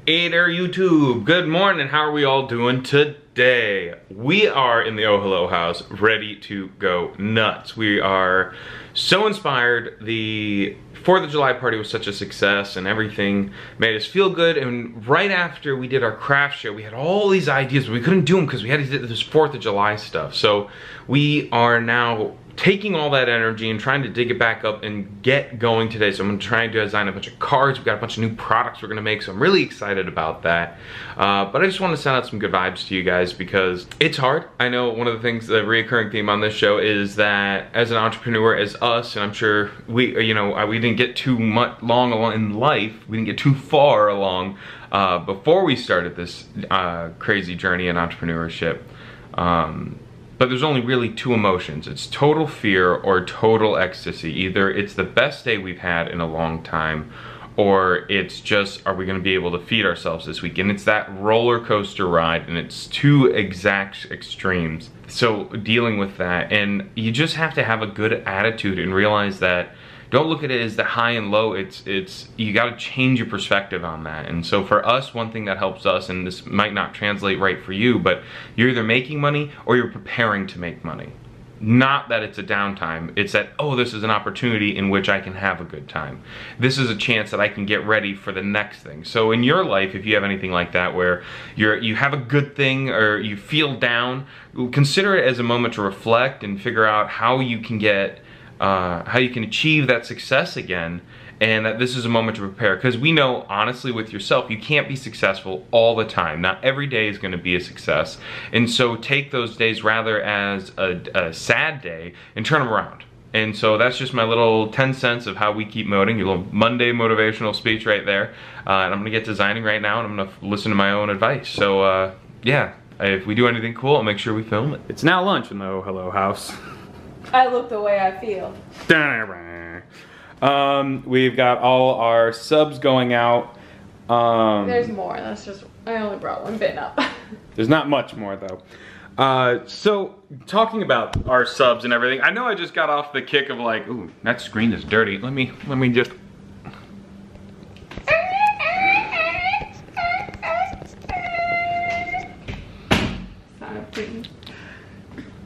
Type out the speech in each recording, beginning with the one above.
Hey there YouTube, good morning. How are we all doing today? We are in the Oh Hello house ready to go nuts. We are so inspired. The 4th of July party was such a success and everything made us feel good, and right after we did our craft show we had all these ideas but we couldn't do them because we had to do this 4th of July stuff. So we are now taking all that energy and trying to dig it back up and get going today. So I'm gonna try and design a bunch of cards. We've got a bunch of new products we're gonna make, so I'm really excited about that. But I just want to send out some good vibes to you guys because it's hard. I know one of the things, the reoccurring theme on this show is that as an entrepreneur, as us, and I'm sure we didn't get too much long along in life, we didn't get too far along before we started this crazy journey in entrepreneurship. But there's only really two emotions. It's total fear or total ecstasy. Either it's the best day we've had in a long time, or it's just, are we gonna be able to feed ourselves this week? And it's that roller coaster ride, and it's two exact extremes. So dealing with that, and you just have to have a good attitude and realize that don't look at it as the high and low. It's you got to change your perspective on that. And so for us, one thing that helps us, and this might not translate right for you, but you're either making money or you're preparing to make money. Not that it's a downtime, it's that, oh, this is an opportunity in which I can have a good time. This is a chance that I can get ready for the next thing. So in your life, if you have anything like that where you have a good thing or you feel down, consider it as a moment to reflect and figure out how you can get how you can achieve that success again, and that this is a moment to prepare. Because we know, honestly, with yourself, you can't be successful all the time. Not every day is going to be a success. And so take those days rather as a sad day and turn them around. And so that's just my little 10 cents of how we keep moting. Your little Monday motivational speech right there. And I'm going to get designing right now, and I'm going to listen to my own advice. So yeah, if we do anything cool, I'll make sure we film it. It's now lunch in the Oh Hello house. I look the way I feel. We've got all our subs going out. There's more. That's just, I only brought one bin up. There's not much more though. So talking about our subs and everything, I know I just got off the kick of like, ooh, that screen is dirty. Let me just.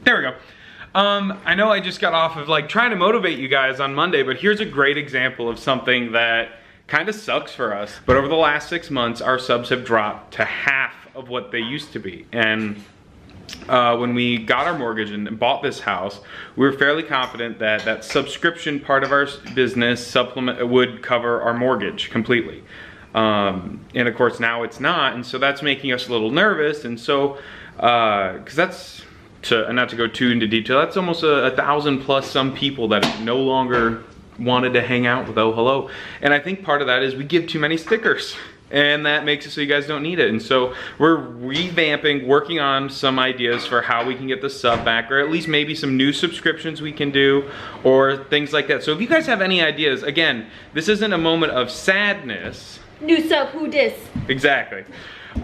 There we go. I know I just got off of like trying to motivate you guys on Monday, but here's a great example of something that kind of sucks for us. But over the last 6 months, our subs have dropped to half of what they used to be. And when we got our mortgage and bought this house, we were fairly confident that that subscription part of our business supplement would cover our mortgage completely. And of course now it's not, and so that's making us a little nervous. And so, because that's, not to go too into detail, that's almost 1,000 plus some people that no longer wanted to hang out with Oh Hello. And I think part of that is we give too many stickers, and that makes it so you guys don't need it. And so we're revamping, working on some ideas for how we can get the sub back, or at least maybe some new subscriptions we can do, or things like that. So if you guys have any ideas, again, this isn't a moment of sadness. New sub, who dis? Exactly.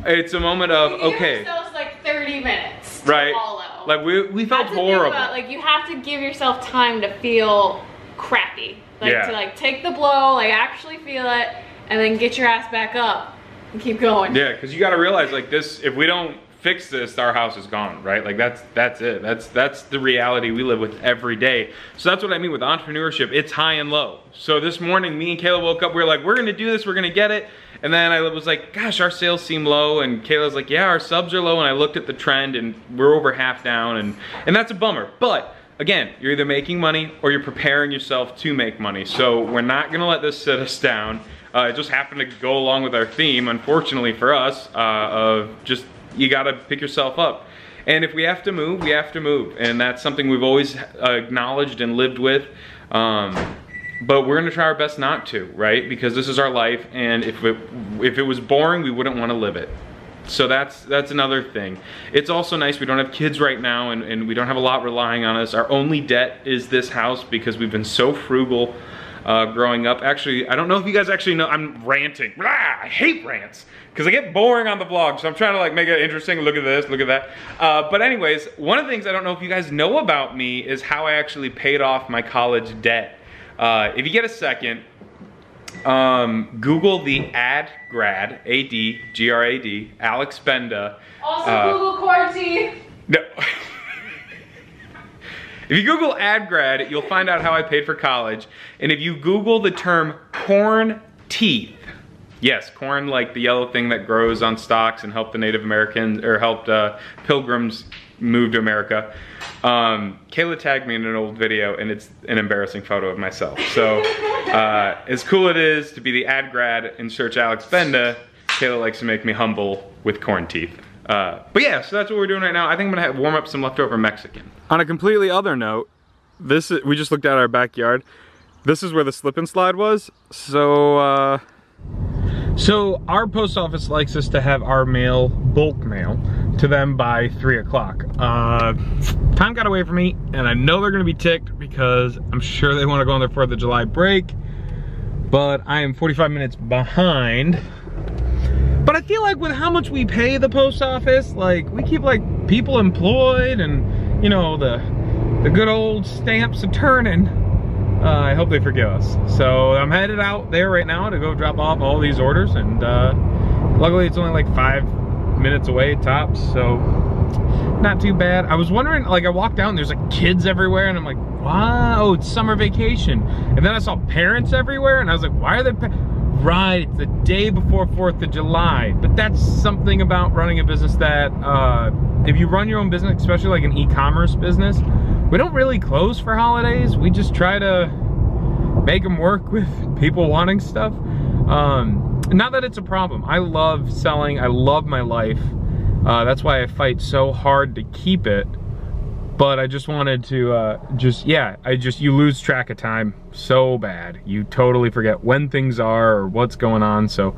It's a moment of, okay. Give yourselves like 30 minutes to right. follow. Like we felt horrible. Like you have to give yourself time to feel crappy. Like yeah. to like take the blow, like actually feel it, and then get your ass back up and keep going. Yeah, because you gotta realize like this, if we don't fix this, our house is gone, right? Like that's it. That's the reality we live with every day. So that's what I mean with entrepreneurship. It's high and low. So this morning, me and Kayla woke up, we were like, we're gonna do this, we're gonna get it. And then I was like, gosh, our sales seem low. And Kayla's like, yeah, our subs are low. And I looked at the trend and we're over half down, and that's a bummer. But again, you're either making money or you're preparing yourself to make money. So we're not gonna let this sit us down. It just happened to go along with our theme, unfortunately for us, of just, you gotta pick yourself up. And if we have to move, we have to move. And that's something we've always acknowledged and lived with. But we're gonna try our best not to, right? Because this is our life, and if it was boring, we wouldn't wanna live it. So that's another thing. It's also nice we don't have kids right now, and we don't have a lot relying on us. Our only debt is this house because we've been so frugal growing up. Actually, I don't know if you guys actually know, I'm ranting. I hate rants because I get boring on the vlog, so I'm trying to like make it interesting. Look at this, look at that. But anyways, one of the things I don't know if you guys know about me is how I actually paid off my college debt. If you get a second, Google the AdGrad, A-D-G-R-A-D, Alex Benda. Also Google quarantine. No. If you Google AdGrad, you'll find out how I paid for college. And if you Google the term corn teeth, yes, corn, like the yellow thing that grows on stalks and helped the Native Americans, or helped pilgrims move to America. Kayla tagged me in an old video, and it's an embarrassing photo of myself. So, as cool it is to be the AdGrad and search Alex Benda, Kayla likes to make me humble with corn teeth. But yeah, so that's what we're doing right now. I think I'm gonna warm up some leftover Mexican. On a completely other note, we just looked at our backyard. This is where the slip and slide was. So, so our post office likes us to have our mail, bulk mail, to them by 3 o'clock. Time got away from me, and I know they're gonna be ticked because I'm sure they wanna go on their 4th of July break, but I am 45 minutes behind. But I feel like with how much we pay the post office, like we keep like people employed and, you know, the good old stamps a turning. I hope they forgive us. So I'm headed out there right now to go drop off all these orders, and luckily it's only like 5 minutes away tops, so not too bad. I was wondering, like I walked out and there's like kids everywhere, and I'm like, wow, it's summer vacation. And then I saw parents everywhere, and I was like, why are they right, it's the day before 4th of July. But that's something about running a business that, if you run your own business, especially like an e-commerce business, we don't really close for holidays. We just try to make them work with people wanting stuff. Not that it's a problem. I love selling, I love my life. That's why I fight so hard to keep it. But I just wanted to, you lose track of time so bad. You totally forget when things are or what's going on. So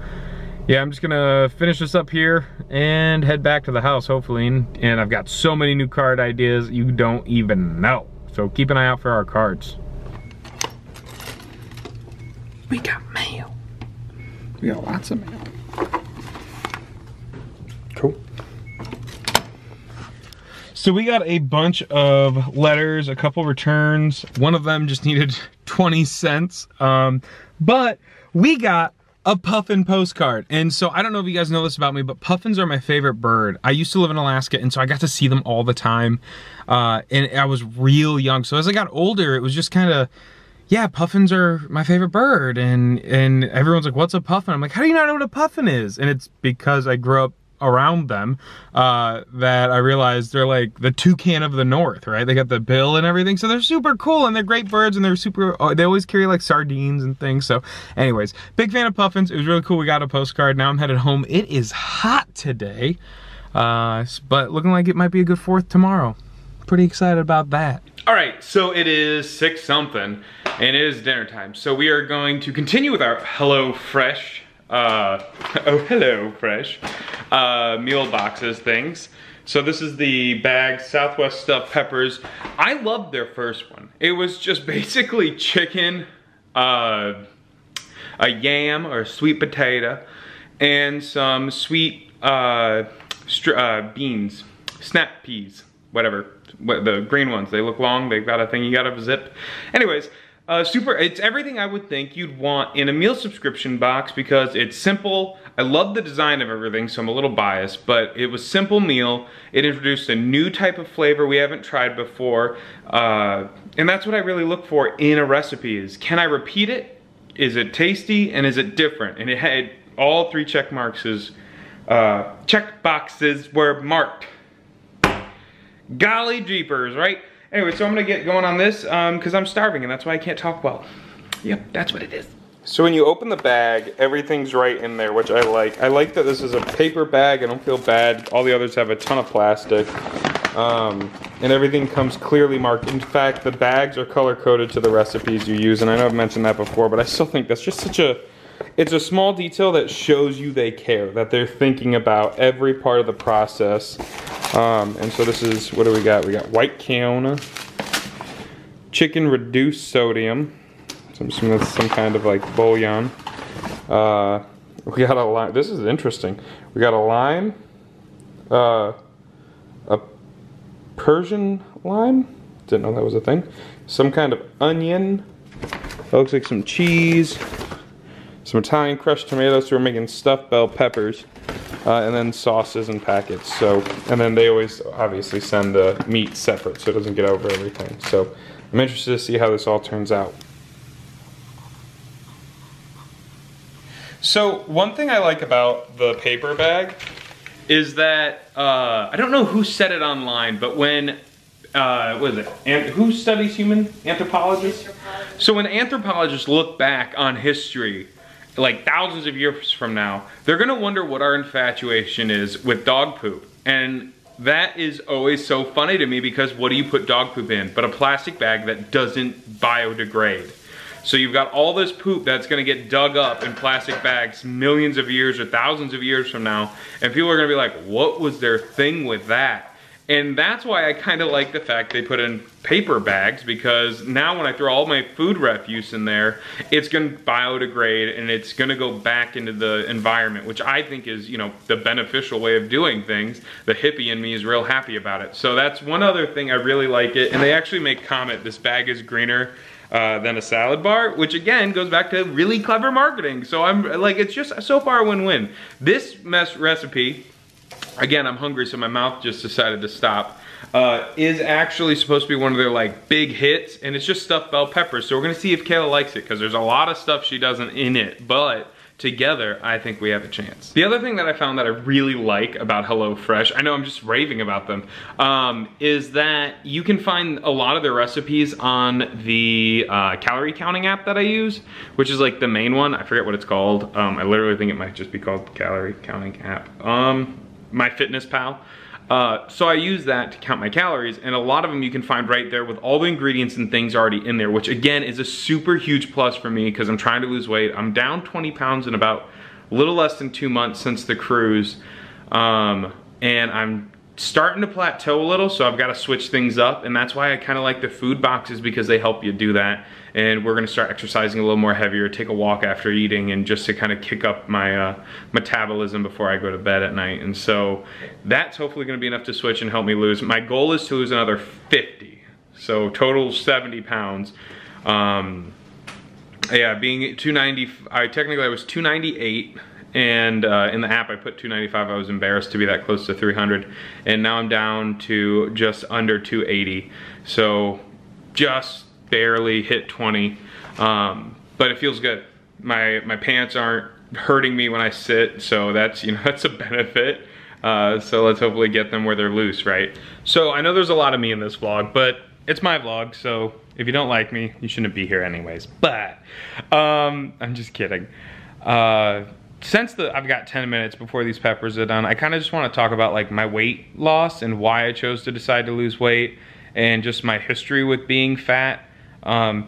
yeah, I'm just gonna finish this up here and head back to the house, hopefully. And I've got so many new card ideas, you don't even know. So keep an eye out for our cards. We got mail. We got lots of mail. Cool. So we got a bunch of letters, a couple returns. One of them just needed 20 cents. But we got a puffin postcard. And so I don't know if you guys know this about me, but puffins are my favorite bird. I used to live in Alaska, and so I got to see them all the time. And I was real young. So as I got older, it was just kind of, yeah, puffins are my favorite bird. And everyone's like, what's a puffin? I'm like, how do you not know what a puffin is? And it's because I grew up around them, that I realized they're like the toucan of the north, right? They got the bill and everything, so they're super cool, and they're great birds, and they're super, they always carry like sardines and things. So anyways, big fan of puffins. It was really cool. We got a postcard. Now I'm headed home. It is hot today, but looking like it might be a good 4th tomorrow. Pretty excited about that. All right, so it is 6 something, and it is dinner time. So we are going to continue with our Hello Fresh, Hello Fresh, meal boxes things. So this is the bag Southwest stuffed peppers. I loved their first one. It was just basically chicken, a yam or a sweet potato, and some sweet beans, snap peas, whatever. The green ones, they look long, they've got a thing you gotta zip. Anyways, it's everything I would think you'd want in a meal subscription box because it's simple. I love the design of everything, so I'm a little biased, but it was simple meal. It introduced a new type of flavor we haven't tried before, and that's what I really look for in a recipe is, can I repeat it? Is it tasty? And is it different? And it had all 3 check boxes were marked. Golly jeepers, right? Anyway, so I'm gonna get going on this because I'm starving and that's why I can't talk well. Yep, that's what it is. So when you open the bag, everything's right in there, which I like. I like that this is a paper bag. I don't feel bad. All the others have a ton of plastic. And everything comes clearly marked. In fact, the bags are color-coded to the recipes you use, and I know I've mentioned that before, but I still think that's just such a, it's a small detail that shows you they care, that they're thinking about every part of the process. And so this is, what do we got? We got white quinoa, chicken reduced sodium, so I'm assuming that's some kind of like bouillon. We got a lime, this is interesting. We got a lime, a Persian lime, didn't know that was a thing. Some kind of onion, that looks like some cheese, some Italian crushed tomatoes, so we're making stuffed bell peppers, and then sauces and packets. So, and then they always obviously send the meat separate so it doesn't get over everything. So I'm interested to see how this all turns out. So one thing I like about the paper bag is that, I don't know who said it online, but when, what is it? Who studies human anthropologists? So when anthropologists look back on history, like thousands of years from now, they're gonna wonder what our infatuation is with dog poop. And that is always so funny to me, because what do you put dog poop in but a plastic bag that doesn't biodegrade? So you've got all this poop that's gonna get dug up in plastic bags millions of years or thousands of years from now, and people are gonna be like, what was their thing with that? And that's why I kind of like the fact they put in paper bags, because now when I throw all my food refuse in there, it's gonna biodegrade and it's gonna go back into the environment, which I think is, you know, the beneficial way of doing things. The hippie in me is real happy about it. So that's one other thing I really like it. And they actually make comment, this bag is greener than a salad bar, which again goes back to really clever marketing. So I'm like, it's just so far a win-win. This recipe, again, I'm hungry, so my mouth just decided to stop, is actually supposed to be one of their like big hits, and it's just stuffed bell peppers. So we're gonna see if Kayla likes it, because there's a lot of stuff she doesn't in it, but together, I think we have a chance. The other thing that I found that I really like about HelloFresh, I know I'm just raving about them, is that you can find a lot of their recipes on the calorie counting app that I use, which is like the main one. I forget what it's called. I literally think it might just be called calorie counting app. MyFitnessPal. So I use that to count my calories, and a lot of them you can find right there with all the ingredients and things already in there, which again is a super huge plus for me because I'm trying to lose weight. I'm down 20 pounds in about a little less than 2 months since the cruise, and I'm starting to plateau a little, so I've got to switch things up, and that's why I kind of like the food boxes, because they help you do that. And we're gonna start exercising a little more heavier, take a walk after eating, and just to kind of kick up my metabolism before I go to bed at night. And so that's hopefully gonna be enough to switch and help me lose. My goal is to lose another 50, so total 70 pounds. Yeah, being 290, I was 298, and in the app I put 295. I was embarrassed to be that close to 300, and now I'm down to just under 280. So just barely hit 20, but it feels good. My pants aren't hurting me when I sit, so that's, you know, that's a benefit. So let's hopefully get them where they're loose, right? So I know there's a lot of me in this vlog, but it's my vlog, so if you don't like me, you shouldn't be here anyways. But I'm just kidding. Since I've got 10 minutes before these peppers are done, I kind of just want to talk about like my weight loss and why I chose to decide to lose weight, and just my history with being fat,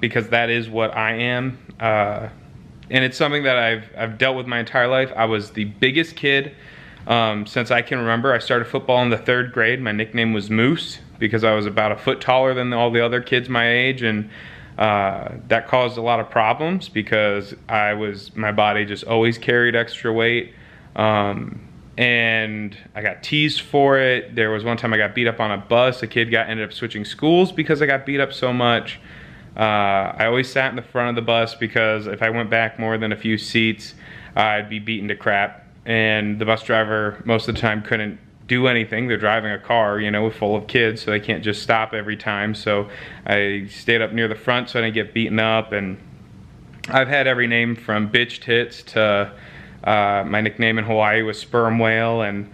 because that is what I am. And it's something that I've dealt with my entire life. I was the biggest kid since I can remember. I started football in the 3rd grade. My nickname was Moose because I was about a foot taller than all the other kids my age, and that caused a lot of problems because my body just always carried extra weight, and I got teased for it. There was one time I got beat up on a bus. A kid ended up switching schools because I got beat up so much. I always sat in the front of the bus because if I went back more than a few seats, I'd be beaten to crap, and the bus driver most of the time couldn't do anything. They're driving a car, you know, full of kids, so they can't just stop every time. So I stayed up near the front so I didn't get beaten up. And I've had every name from bitch tits to my nickname in Hawaii was sperm whale, and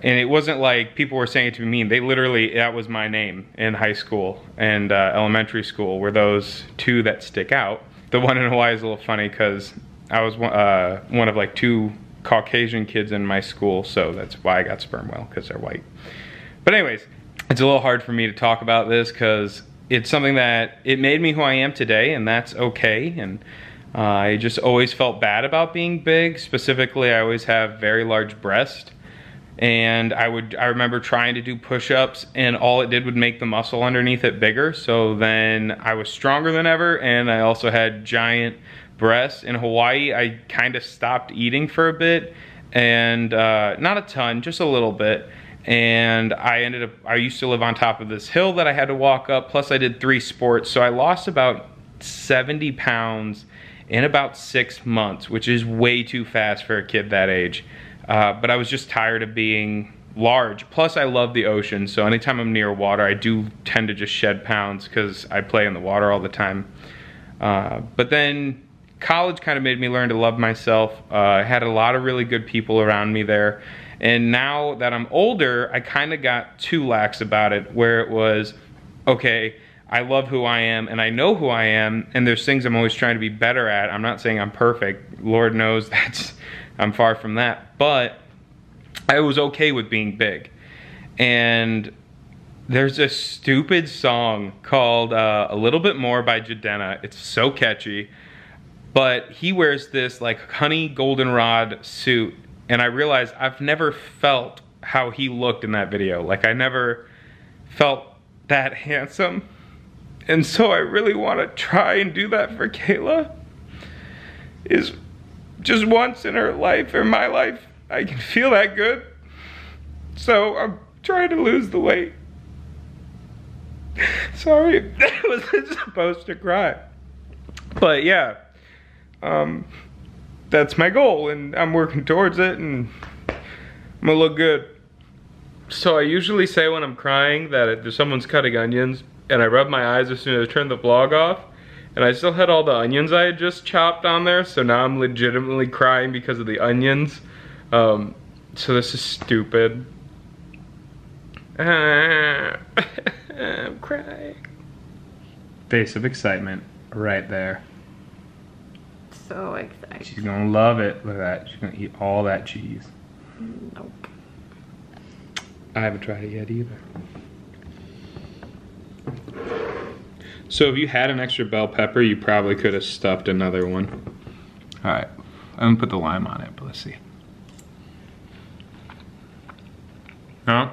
it wasn't like people were saying it to be mean. They literally, that was my name in high school and elementary school were those two that stick out. The one in Hawaii is a little funny because I was one of like 2 Caucasian kids in my school, so that's why I got sperm whale, because they're white. But anyways, it's a little hard for me to talk about this because it's something that it made me who I am today, and that's okay. And I just always felt bad about being big. Specifically, I always have very large breasts, and I remember trying to do push-ups, and all it did would make the muscle underneath it bigger. So then I was stronger than ever, and I also had giant breasts. In Hawaii, I kind of stopped eating for a bit, and not a ton, just a little bit. And I used to live on top of this hill that I had to walk up, plus I did 3 sports, so I lost about 70 pounds in about 6 months, which is way too fast for a kid that age. But I was just tired of being large. Plus I love the ocean, so anytime I'm near water, I do tend to just shed pounds because I play in the water all the time. But then college kind of made me learn to love myself. I had a lot of really good people around me there. And now that I'm older, I kind of got too lax about it, where it was, okay, I love who I am and I know who I am, and there's things I'm always trying to be better at. I'm not saying I'm perfect. Lord knows I'm far from that. But I was okay with being big. And there's a stupid song called A Little Bit More by Jadena. It's so catchy. But he wears this like honey goldenrod suit. And I realized I've never felt how he looked in that video. Like I never felt that handsome. And so I really want to try and do that for Kayla. Is just once in her life or my life, I can feel that good. So I'm trying to lose the weight. Sorry, I wasn't supposed to cry. But yeah, that's my goal and I'm working towards it and I'm gonna look good. So I usually say when I'm crying that if someone's cutting onions and I rub my eyes as soon as I turn the vlog off, and I still had all the onions I had just chopped on there, so now I'm legitimately crying because of the onions. So this is stupid. I'm crying. Face of excitement right there. So excited. She's gonna love it. Look at that. She's gonna eat all that cheese. Nope. I haven't tried it yet either. So if you had an extra bell pepper, you probably could have stuffed another one. All right, I'm gonna put the lime on it, but let's see. No,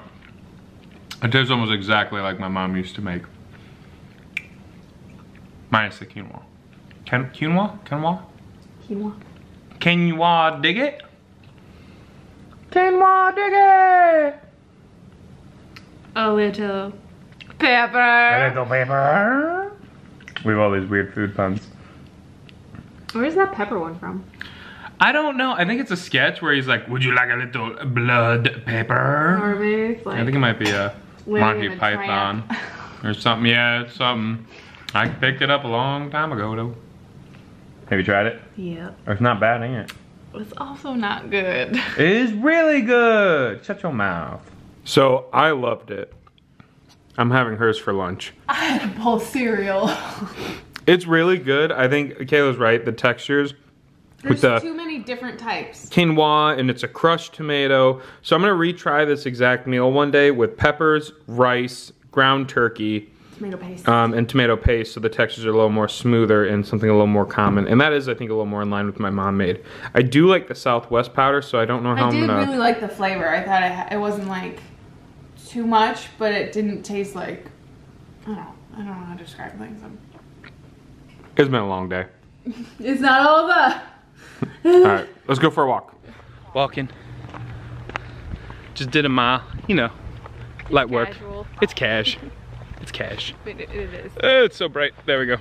it tastes almost exactly like my mom used to make. Minus the quinoa. Quinoa? Quinoa? Quinoa. Quinoa, dig it? Quinoa, dig it! A little pepper. A little pepper. We have all these weird food puns. Where's that pepper one from? I don't know. I think it's a sketch where he's like, would you like a little blood pepper? Or maybe it's like I think it might be a Monty Python or something. Yeah, it's something. I picked it up a long time ago though. Have you tried it? Yep. It's not bad, ain't it? It's also not good. It is really good. Shut your mouth. So I loved it. I'm having hers for lunch. I had a bowl of cereal. It's really good. I think Kayla's right. The textures. There's too many different types. Quinoa, and it's a crushed tomato. So I'm gonna retry this exact meal one day with peppers, rice, ground turkey, tomato paste. And tomato paste, so the textures are a little more smoother and something a little more common. And that is, I think, a little more in line with my mom made. I do like the Southwest powder, so I don't know how I'm gonna... I did really like the flavor. I thought it wasn't like too much, but it didn't taste like, I don't know how to describe things. It's been a long day. It's not over. All right, let's go for a walk. Walking. Just did a mile, you know, light work. Casual. It's cash. It's cash. It is. It's so bright. There we go.